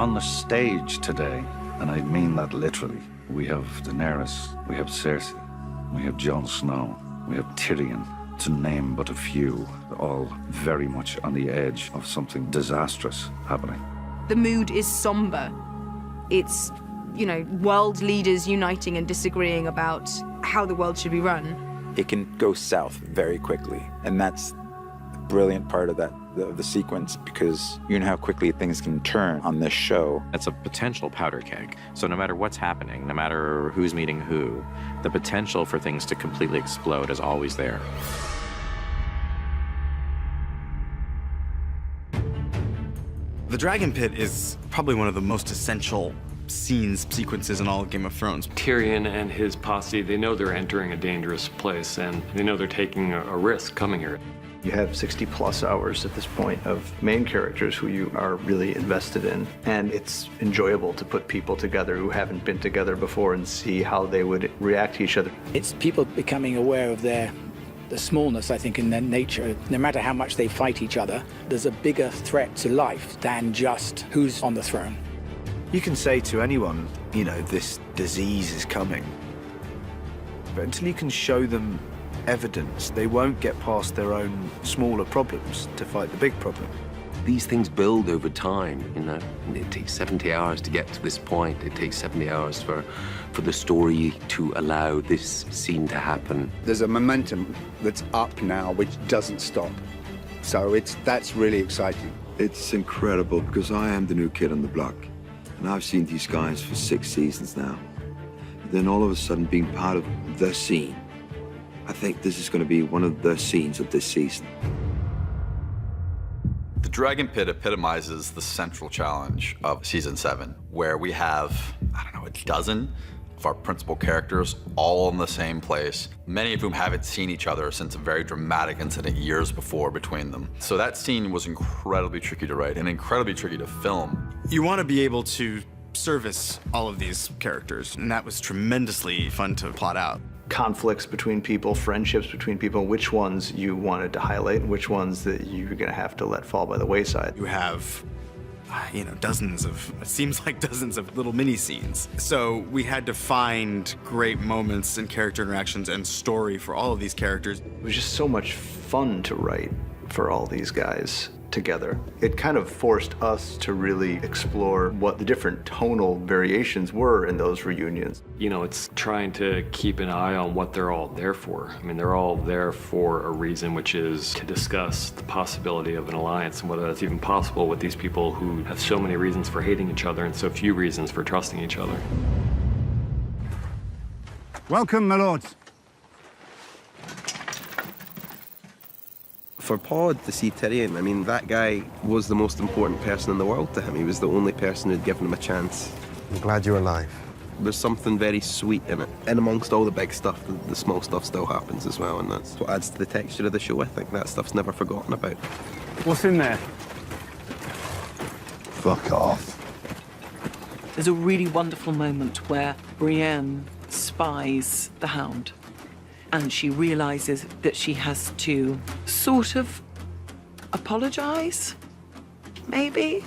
On the stage today, and I mean that literally, we have Daenerys, we have Cersei, we have Jon Snow, we have Tyrion, to name but a few, all very much on the edge of something disastrous happening. The mood is somber. It's, you know, world leaders uniting and disagreeing about how the world should be run. It can go south very quickly, and that's the brilliant part of the sequence, because you know how quickly things can turn on this show. It's a potential powder keg. So no matter what's happening, no matter who's meeting who, the potential for things to completely explode is always there. The Dragon Pit is probably one of the most essential sequences in all of Game of Thrones. Tyrion and his posse, they know they're entering a dangerous place, and they know they're taking a risk coming here. You have 60+ hours at this point of main characters who you are really invested in, and it's enjoyable to put people together who haven't been together before and see how they would react to each other. It's people becoming aware of the smallness, I think, in their nature. No matter how much they fight each other, there's a bigger threat to life than just who's on the throne. You can say to anyone, you know, this disease is coming, but until you can show them evidence, they won't get past their own smaller problems to fight the big problem. These things build over time, you know. It takes 70 hours to get to this point. It takes 70 hours for the story to allow this scene to happen. There's a momentum that's up now which doesn't stop. So that's really exciting. It's incredible because I am the new kid on the block. And I've seen these guys for 6 seasons now. And then all of a sudden being part of the scene, I think this is going to be one of the scenes of this season. The Dragon Pit epitomizes the central challenge of Season 7, where we have, I don't know, a dozen of our principal characters all in the same place, many of whom haven't seen each other since a very dramatic incident years before between them. So that scene was incredibly tricky to write and incredibly tricky to film. You want to be able to service all of these characters, and that was tremendously fun to plot out. Conflicts between people, friendships between people, which ones you wanted to highlight and which ones that you're gonna have to let fall by the wayside. You have, you know, it seems like dozens of little mini scenes. So we had to find great moments and character interactions and story for all of these characters. It was just so much fun to write for all these guys together. It kind of forced us to really explore what the different tonal variations were in those reunions. You know, it's trying to keep an eye on what they're all there for. I mean, they're all there for a reason, which is to discuss the possibility of an alliance and whether that's even possible with these people who have so many reasons for hating each other and so few reasons for trusting each other. Welcome, my lords. For Pod to see Tyrion, I mean, that guy was the most important person in the world to him. He was the only person who'd given him a chance. I'm glad you're alive. There's something very sweet in it. And amongst all the big stuff, the small stuff still happens as well, and that's what adds to the texture of the show, I think. That stuff's never forgotten about. What's in there? Fuck off. There's a really wonderful moment where Brienne spies the Hound, and she realizes that she has to sort of apologize, maybe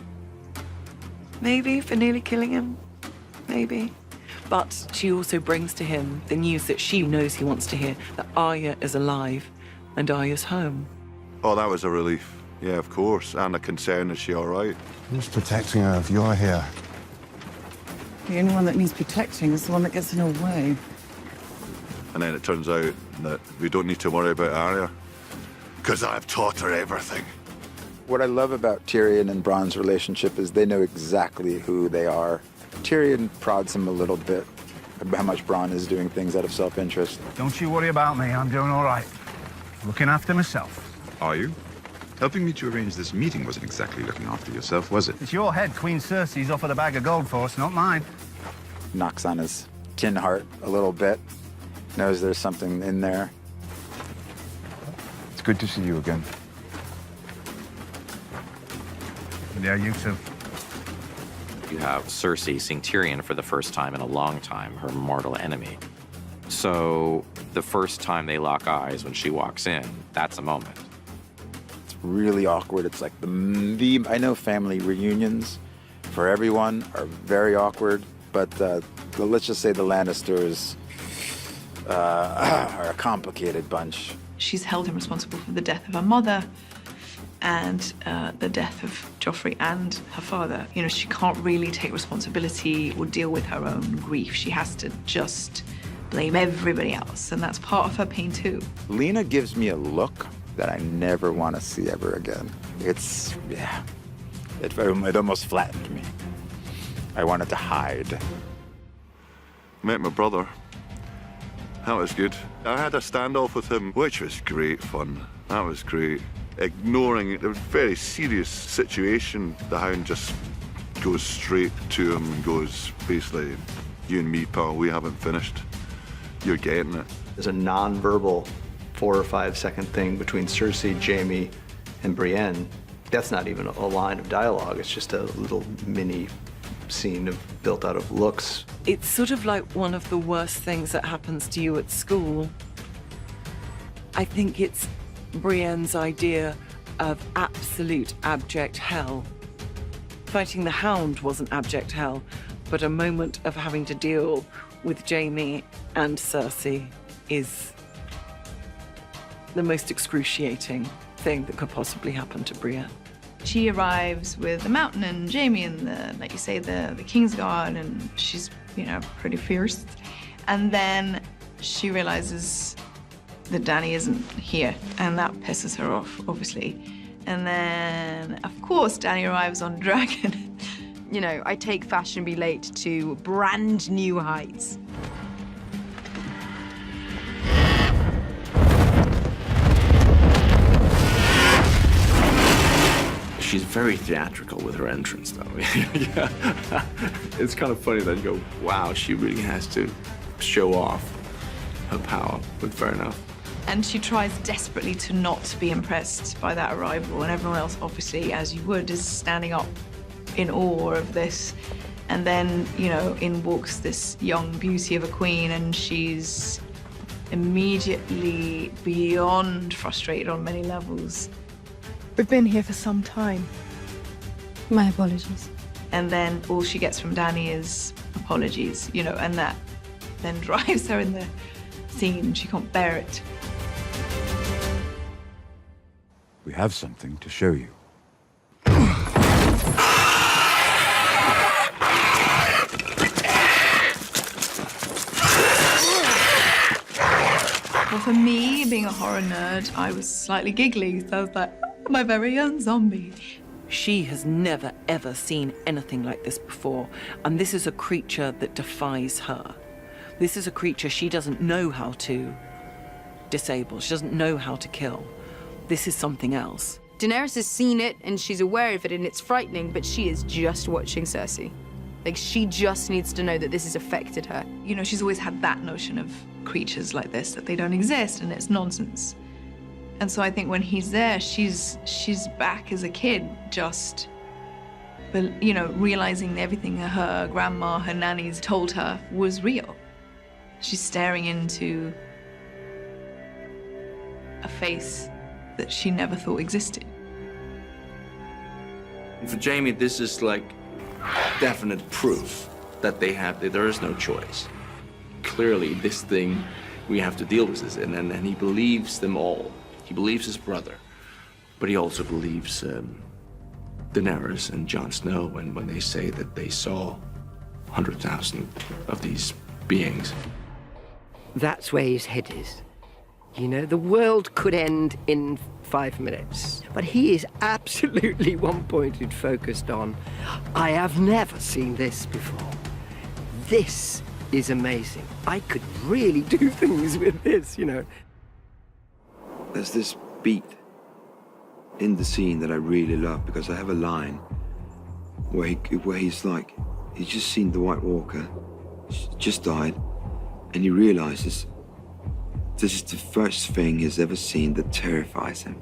for nearly killing him, maybe. But she also brings to him the news that she knows he wants to hear, that Arya is alive and Arya's home. Oh, that was a relief. Yeah, of course. And a concern, is she all right? Who's protecting her if you're here? The only one that needs protecting is the one that gets in her way. And then it turns out that we don't need to worry about Arya, because I've taught her everything. What I love about Tyrion and Bronn's relationship is they know exactly who they are. Tyrion prods him a little bit about how much Bronn is doing things out of self-interest. Don't you worry about me, I'm doing all right. Looking after myself. Are you? Helping me to arrange this meeting wasn't exactly looking after yourself, was it? It's your head Queen Cersei's offered a bag of gold for us, not mine. Knocks on his tin heart a little bit. Knows there's something in there. It's good to see you again. Yeah, you too. You have Cersei seeing Tyrion for the first time in a long time, her mortal enemy. So the first time they lock eyes when she walks in, that's a moment. It's really awkward. It's like I know family reunions for everyone are very awkward, but let's just say the Lannisters are a complicated bunch. She's held him responsible for the death of her mother and the death of Joffrey and her father. You know, she can't really take responsibility or deal with her own grief. She has to just blame everybody else, and that's part of her pain too. Lena gives me a look that I never want to see ever again. It almost flattened me. I wanted to hide. Met my brother. That was good. I had a standoff with him, which was great fun. That was great. Ignoring a very serious situation, the Hound just goes straight to him and goes, basically, you and me, pal, we haven't finished. You're getting it. There's a non-verbal 4 or 5 second thing between Cersei, Jaime, and Brienne. That's not even a line of dialogue. It's just a little mini scene built out of looks. It's sort of like one of the worst things that happens to you at school. I think it's Brienne's idea of absolute abject hell. Fighting the Hound wasn't abject hell, but a moment of having to deal with Jaime and Cersei is the most excruciating thing that could possibly happen to Brienne. She arrives with the Mountain and Jaime and like you say, the Kingsguard, and she's, you know, pretty fierce. And then she realizes that Dany isn't here, and that pisses her off, obviously. And then, of course, Dany arrives on Dragon. You know, I take Fashionably Late to brand new heights. She's very theatrical with her entrance, though. Yeah. It's kind of funny that you go, wow, she really has to show off her power, but fair enough. And she tries desperately to not be impressed by that arrival, and everyone else, obviously, as you would, is standing up in awe of this. And then, you know, in walks this young beauty of a queen, and she's immediately beyond frustrated on many levels. We've been here for some time. My apologies. And then all she gets from Dany is apologies, you know, and that then drives her in the scene. She can't bear it. We have something to show you. Well, for me, being a horror nerd, I was slightly giggly. So I was like, oh, my very own zombie. She has never, ever seen anything like this before. And this is a creature that defies her. This is a creature she doesn't know how to disable. She doesn't know how to kill. This is something else. Daenerys has seen it and she's aware of it and it's frightening, but she is just watching Cersei. Like, she just needs to know that this has affected her. You know, she's always had that notion of creatures like this, that they don't exist and it's nonsense. And so I think when he's there, she's back as a kid, just, you know, realizing everything her grandma, her nannies told her was real. She's staring into a face that she never thought existed. For Jaime, this is like definite proof that there is no choice. Clearly, this thing, we have to deal with this, and he believes them all. He believes his brother, but he also believes Daenerys and Jon Snow when they say that they saw 100,000 of these beings. That's where his head is. You know, the world could end in 5 minutes, but he is absolutely one-pointed, focused on, I have never seen this before. This is amazing. I could really do things with this, you know. There's this beat in the scene that I really love, because I have a line where he's like, he's just seen the White Walker, just died, and he realizes this is the first thing he's ever seen that terrifies him.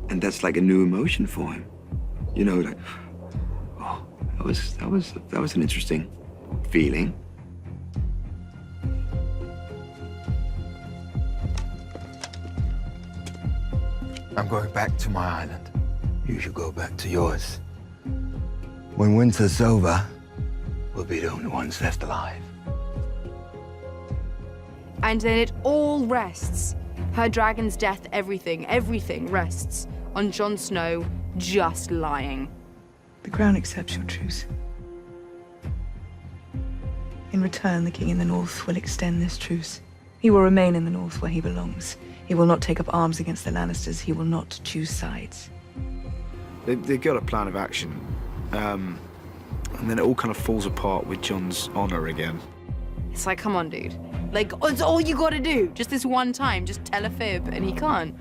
And that's like a new emotion for him. You know, like, oh, that was an interesting feeling. I'm going back to my island. You should go back to yours. When winter's over, we'll be the only ones left alive. And then it all rests. Her dragon's death, everything rests on Jon Snow just lying. The Crown accepts your truce. In return, the King in the North will extend this truce. He will remain in the North where he belongs. He will not take up arms against the Lannisters. He will not choose sides. They got a plan of action. And then it all kind of falls apart with Jon's honor again. It's like, come on, dude. Like, it's all you gotta do. Just this one time, just tell a fib, and he can't.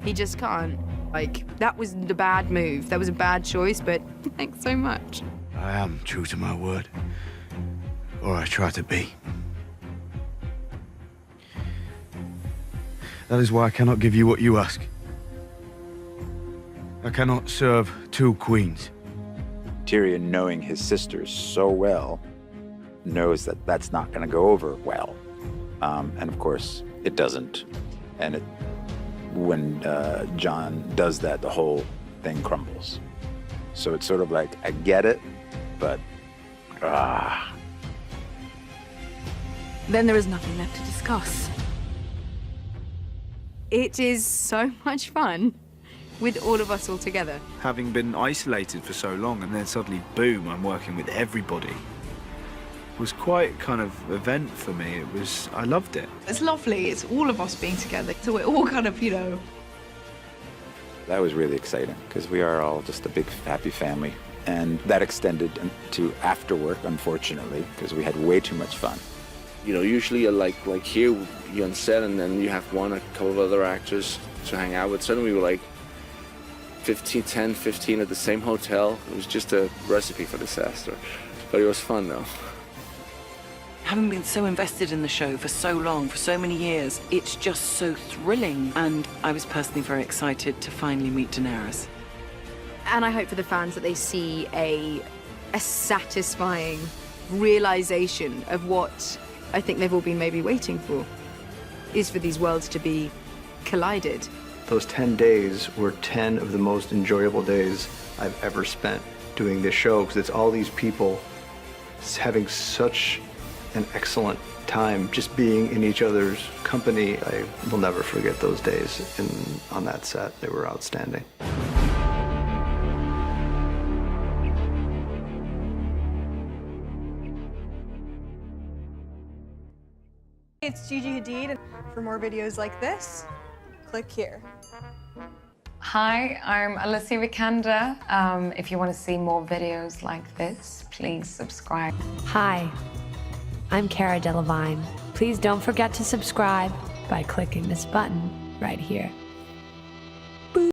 He just can't. Like, that was the bad move. That was a bad choice, but thanks so much. I am true to my word. Or I try to be. That is why I cannot give you what you ask. I cannot serve two queens. Tyrion, knowing his sisters so well, knows that that's not going to go over well. And of course, it doesn't. And when Jon does that, the whole thing crumbles. So it's sort of like, I get it, but Then there is nothing left to discuss. It is so much fun with all of us all together. Having been isolated for so long and then suddenly, boom, I'm working with everybody. It was quite kind of event for me. I loved it. It's lovely. It's all of us being together. So we're all kind of, that was really exciting because we are all just a big happy family. And that extended to after work, unfortunately, because we had way too much fun. Usually like here, you're on set and then you have a couple of other actors to hang out with. Suddenly we were like 10, 15 at the same hotel. It was just a recipe for disaster. But it was fun though. Having been so invested in the show for so long, for so many years, it's just so thrilling. And I was personally very excited to finally meet Daenerys. And I hope for the fans that they see a satisfying realization of what I think they've all been maybe waiting for, is for these worlds to be collided. Those 10 days were 10 of the most enjoyable days I've ever spent doing this show, because it's all these people having such an excellent time just being in each other's company. I will never forget those days on that set. They were outstanding. It's Gigi Hadid, and for more videos like this, click here. Hi, I'm Alicia Vikander. If you want to see more videos like this, please subscribe. Hi, I'm Cara Delevingne. Please don't forget to subscribe by clicking this button right here.